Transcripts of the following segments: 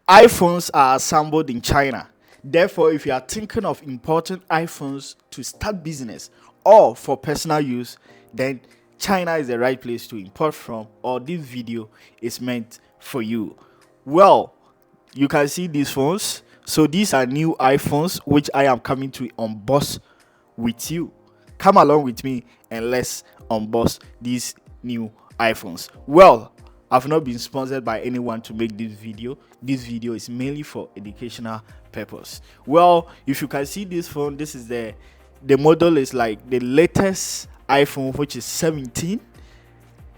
iPhones are assembled in China. Therefore, if you are thinking of importing iPhones to start business or for personal use, then China is the right place to import from, or this video is meant for you. Well, you can see these phones. So these are new iPhones which I am coming to unbox with you. Come along with me and let's unbox these new iPhones. Well, I've not been sponsored by anyone to make this video. This video is mainly for educational purpose. Well, if you can see this phone, this is the model is like the latest iPhone, which is 17,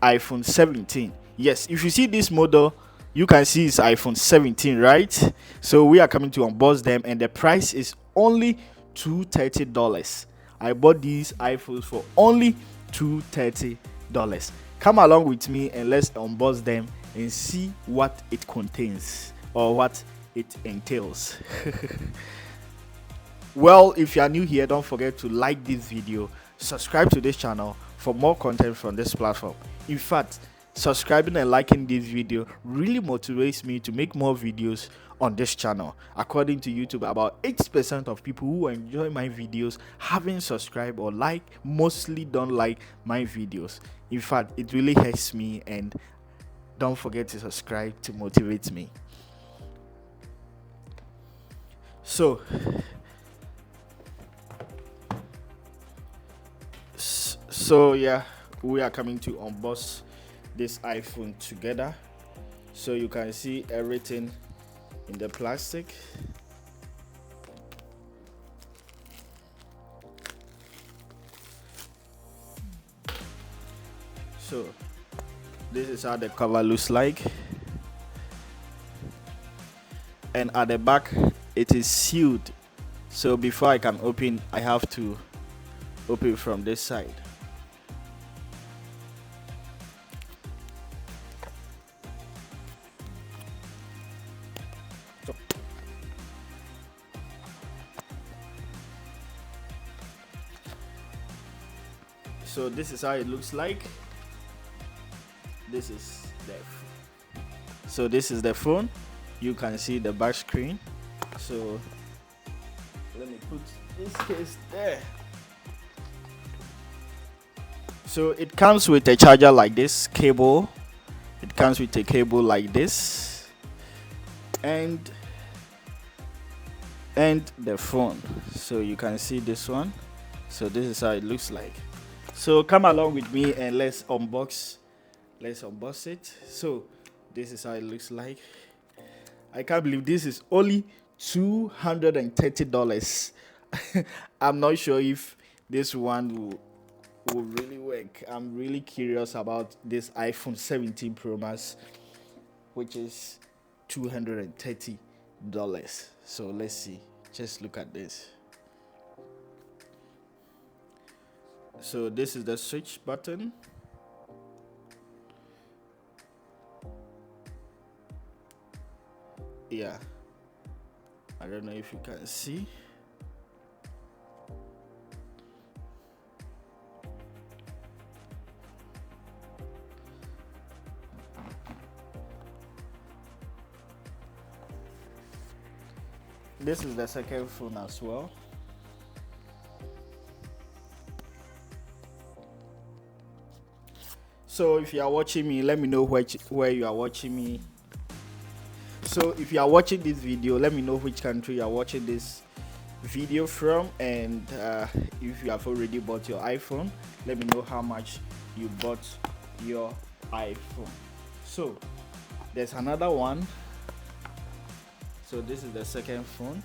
iPhone 17. Yes, if you see this model, you can see it's iPhone 17, right? So we are coming to unbox them, and the price is only $230. I bought these iPhones for only $230. Come along with me and let's unbox them and see what it contains or what it entails. Well, if you are new here, don't forget to like this video, subscribe to this channel for more content from this platform. In fact, subscribing and liking this video really motivates me to make more videos on this channel. According to YouTube, about 80% of people who enjoy my videos haven't subscribed or mostly don't like my videos. In fact, it really hurts me, and don't forget to subscribe to motivate me. So yeah, we are coming to unbox this iPhone together. So you can see everything in the plastic. So this is how the cover looks like, and at the back it is sealed. So before I can open, I have to open from this side. So this is how it looks like. This is the phone. You can see the back screen. So let me put this case there. So it comes with a charger like this, cable. It comes with a cable like this, and the phone. So you can see this one. So this is how it looks like. So come along with me and let's unbox it. So this is how it looks like. I can't believe this is only $230. I'm not sure if this one will really work. I'm really curious about this iPhone 17 Pro Max, which is $230. So let's see. Just look at this. So this is the switch button. Yeah, I don't know if you can see. This is the second phone as well. So if you are watching me, let me know where you are watching me. So if you are watching this video, let me know which country you are watching this video from, and if you have already bought your iPhone, let me know how much you bought your iPhone. So there's another one. So this is the second phone.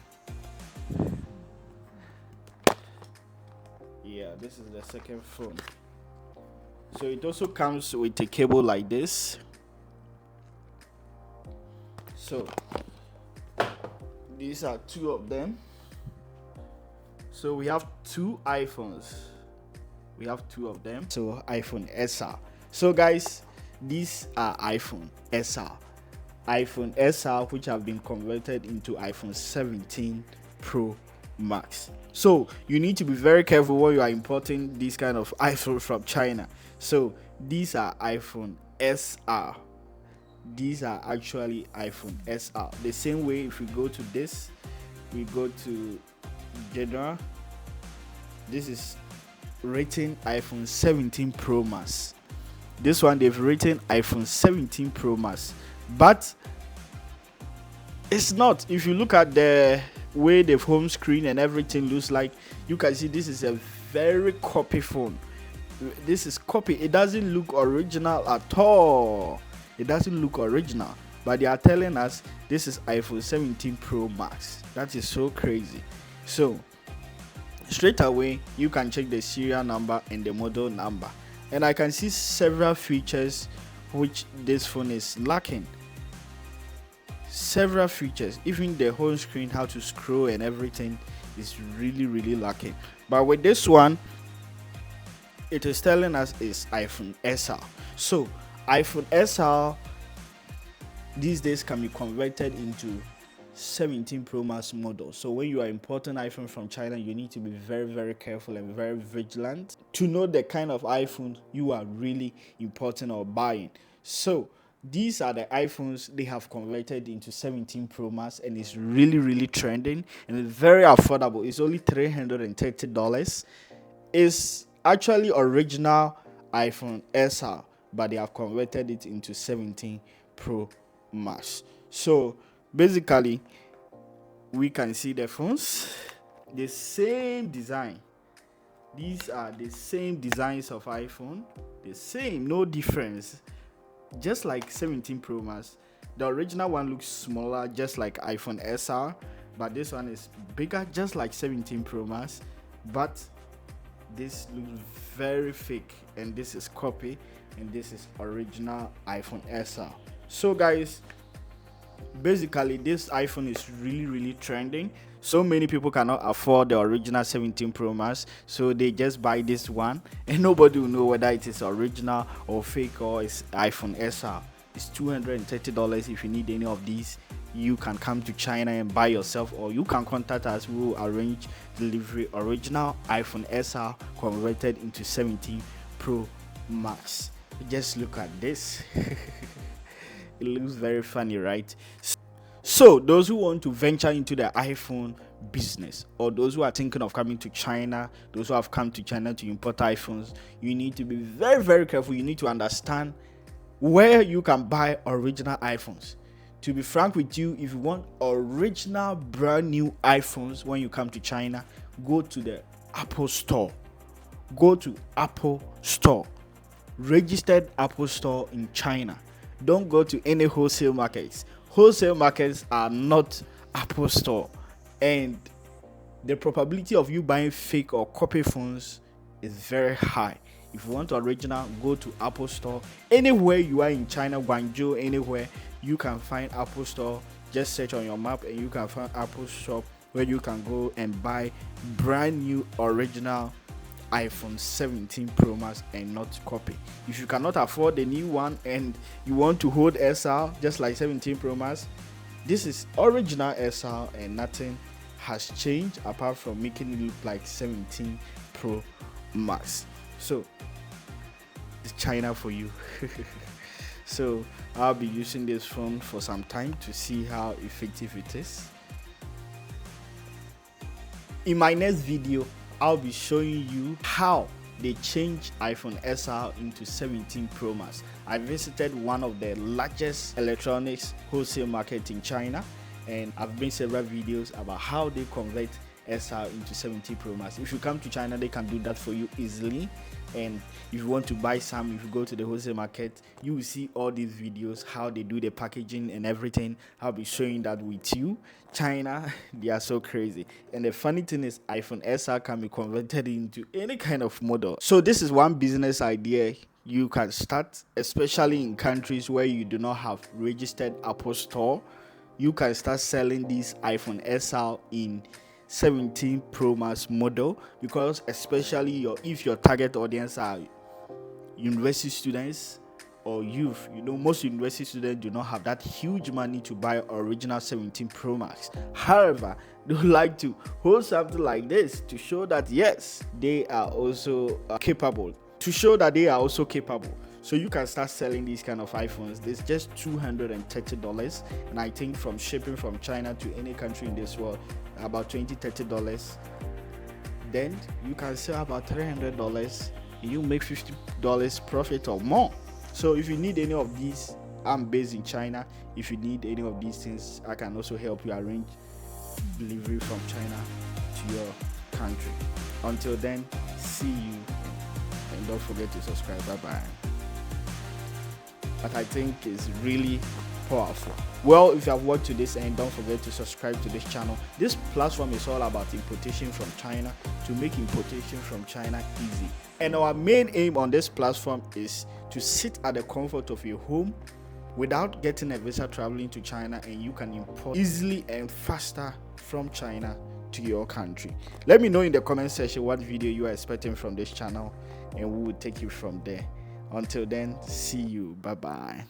Yeah, this is the second phone. So it also comes with a cable like this. So these are two of them. So we have two iPhones. We have two of them. So iPhone SR. So guys, these are iPhone SR. iPhone SR, which have been converted into iPhone 17 Pro Max. So you need to be very careful when you are importing this kind of iPhone from China. So these are iPhone SR. these are actually iPhone SR. The same way, if we go to this, we go to general, this is written iPhone 17 Pro Max. This one they've written iPhone 17 Pro Max, but it's not. If you look at the way the home screen and everything looks like, you can see this is a very copy phone. This is copy. It doesn't look original at all. It doesn't look original, but they are telling us this is iPhone 17 Pro Max. That is so crazy. So straight away you can check the serial number and the model number, and I can see several features which this phone is lacking. Several features, even the home screen, how to scroll and everything is really lacking. But with this one, it is telling us it's iPhone SR. So iPhone SR these days can be converted into 17 Pro Max model. So when you are importing iPhone from China, you need to be very careful and very vigilant to know the kind of iPhone you are really importing or buying. So these are the iPhones they have converted into 17 Pro Max, and it's really trending and it's very affordable. It's only $330. It's actually original iPhone SR, but they have converted it into 17 Pro Max. So basically, we can see the phones, the same design. These are the same designs of iPhone, the same, no difference. Just like 17 Pro Max, the original one looks smaller, just like iPhone SR, but this one is bigger, just like 17 Pro Max. But this looks very fake, and this is copy, and this is original iPhone SR. So guys, basically this iPhone is really trending. So many people cannot afford the original 17 Pro Max, so they just buy this one, and nobody will know whether it is original or fake or it's iPhone SR. It's $230. If you need any of these, you can come to China and buy yourself, or you can contact us. We will arrange delivery. Original iPhone SR converted into 17 Pro Max. Just look at this. It looks very funny, right? So those who want to venture into the iPhone business, or those who are thinking of coming to China, those who have come to China to import iPhones, you need to be very careful. You need to understand where you can buy original iPhones. To be frank with you, if you want original brand new iPhones when you come to China, go to the Apple store. Go to Apple store, registered Apple store in China. Don't go to any wholesale markets. Wholesale markets are not Apple store, and the probability of you buying fake or copy phones is very high. If you want original, go to Apple store. Anywhere you are in China, Guangzhou, anywhere, you can find Apple store. Just search on your map and you can find Apple shop where you can go and buy brand new original iPhone 17 Pro Max and not copy. If you cannot afford the new one and you want to hold SR just like 17 Pro Max, this is original SR and nothing has changed apart from making it look like 17 Pro Max. So it's China for you. So I'll be using this phone for some time to see how effective it is. In my next video, I'll be showing you how they change iPhone SR into 17 Pro Max. I visited one of the largest electronics wholesale market in China, and I've made several videos about how they convert SR into 17 Pro Max. If you come to China, they can do that for you easily. And if you want to buy some, if you go to the wholesale market, you will see all these videos, how they do the packaging and everything. I'll be showing that with you. China, they are so crazy. And the funny thing is, iPhone SR can be converted into any kind of model. So this is one business idea you can start, especially in countries where you do not have registered Apple store. You can start selling this iPhone SR in 17 Pro Max model, because especially if your target audience are university students or youth, most university students do not have that huge money to buy original 17 Pro Max. However, they would like to hold something like this to show that yes, they are also capable. So you can start selling these kind of iPhones. There's just $230, and I think from shipping from China to any country in this world, about $20-30. Then you can sell about $300 and you make $50 profit or more. So if you need any of these, I'm based in China. If you need any of these things, I can also help you arrange delivery from China to your country. Until then, see you, and don't forget to subscribe. Bye bye. But I think is really powerful. Well, if you have watched to this end, don't forget to subscribe to this channel. This platform is all about importation from China, to make importation from China easy. And our main aim on this platform is to sit at the comfort of your home without getting a visa traveling to China, and you can import easily and faster from China to your country. Let me know in the comment section what video you are expecting from this channel, and we will take you from there. Until then, see you. Bye bye.